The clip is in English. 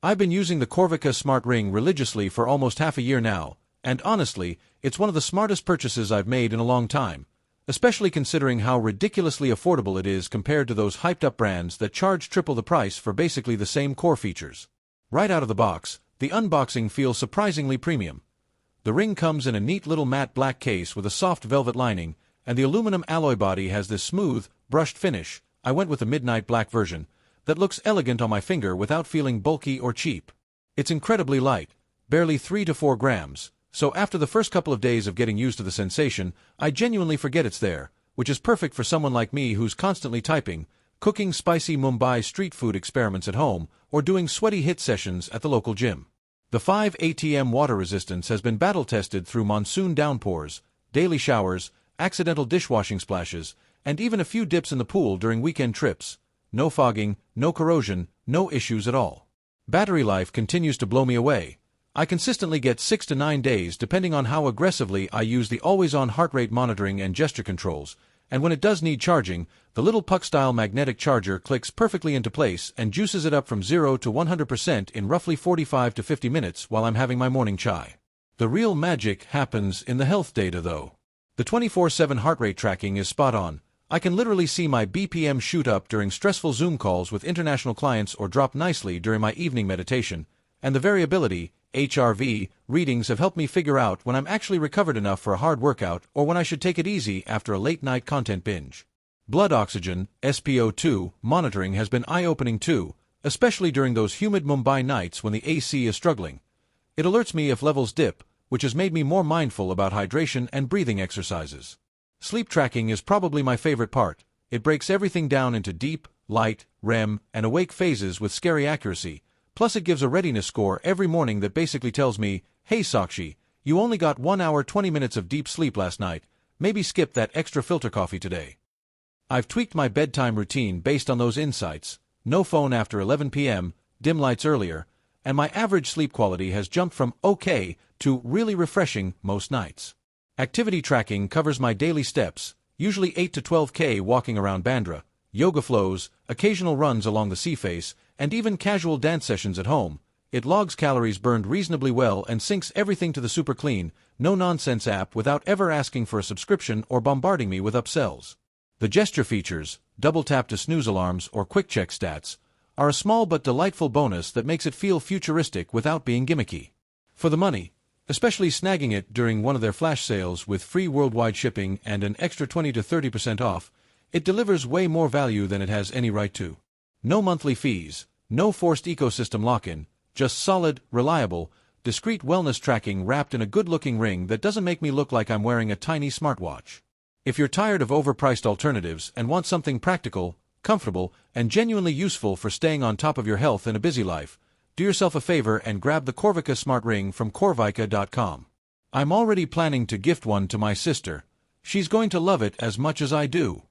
I've been using the Korvica Smart Ring religiously for almost half a year now, and honestly, it's one of the smartest purchases I've made in a long time, especially considering how ridiculously affordable it is compared to those hyped-up brands that charge triple the price for basically the same core features. Right out of the box, the unboxing feels surprisingly premium. The ring comes in a neat little matte black case with a soft velvet lining, and the aluminum alloy body has this smooth, brushed finish. I went with the midnight black version that looks elegant on my finger without feeling bulky or cheap. It's incredibly light, barely 3 to 4 grams, so after the first couple of days of getting used to the sensation, I genuinely forget it's there, which is perfect for someone like me who's constantly typing, cooking spicy Mumbai street food experiments at home, or doing sweaty hit sessions at the local gym. The 5 ATM water resistance has been battle-tested through monsoon downpours, daily showers, accidental dishwashing splashes, and even a few dips in the pool during weekend trips. No fogging, no corrosion, no issues at all. Battery life continues to blow me away. I consistently get 6 to 9 days depending on how aggressively I use the always-on heart rate monitoring and gesture controls, and when it does need charging, the little puck-style magnetic charger clicks perfectly into place and juices it up from 0 to 100% in roughly 45 to 50 minutes while I'm having my morning chai. The real magic happens in the health data though. The 24/7 heart rate tracking is spot on. I can literally see my BPM shoot up during stressful Zoom calls with international clients or drop nicely during my evening meditation, and the variability, HRV, readings have helped me figure out when I'm actually recovered enough for a hard workout or when I should take it easy after a late-night content binge. Blood oxygen, SpO2, monitoring has been eye-opening too, especially during those humid Mumbai nights when the AC is struggling. It alerts me if levels dip, which has made me more mindful about hydration and breathing exercises. Sleep tracking is probably my favorite part. It breaks everything down into deep, light, REM, and awake phases with scary accuracy. Plus it gives a readiness score every morning that basically tells me, hey Sakshi, you only got 1 hour 20 minutes of deep sleep last night, maybe skip that extra filter coffee today. I've tweaked my bedtime routine based on those insights, no phone after 11 p.m., dim lights earlier, and my average sleep quality has jumped from okay to really refreshing most nights. Activity tracking covers my daily steps, usually 8 to 12K walking around Bandra, yoga flows, occasional runs along the sea face, and even casual dance sessions at home. It logs calories burned reasonably well and syncs everything to the super clean, no-nonsense app without ever asking for a subscription or bombarding me with upsells. The gesture features, double tap to snooze alarms or quick check stats, are a small but delightful bonus that makes it feel futuristic without being gimmicky. For the money, especially snagging it during one of their flash sales with free worldwide shipping and an extra 20 to 30% off, it delivers way more value than it has any right to. No monthly fees, no forced ecosystem lock-in, just solid, reliable, discreet wellness tracking wrapped in a good-looking ring that doesn't make me look like I'm wearing a tiny smartwatch. If you're tired of overpriced alternatives and want something practical, comfortable, and genuinely useful for staying on top of your health in a busy life, do yourself a favor and grab the Korvica Smart Ring from Korvica.com. I'm already planning to gift one to my sister. She's going to love it as much as I do.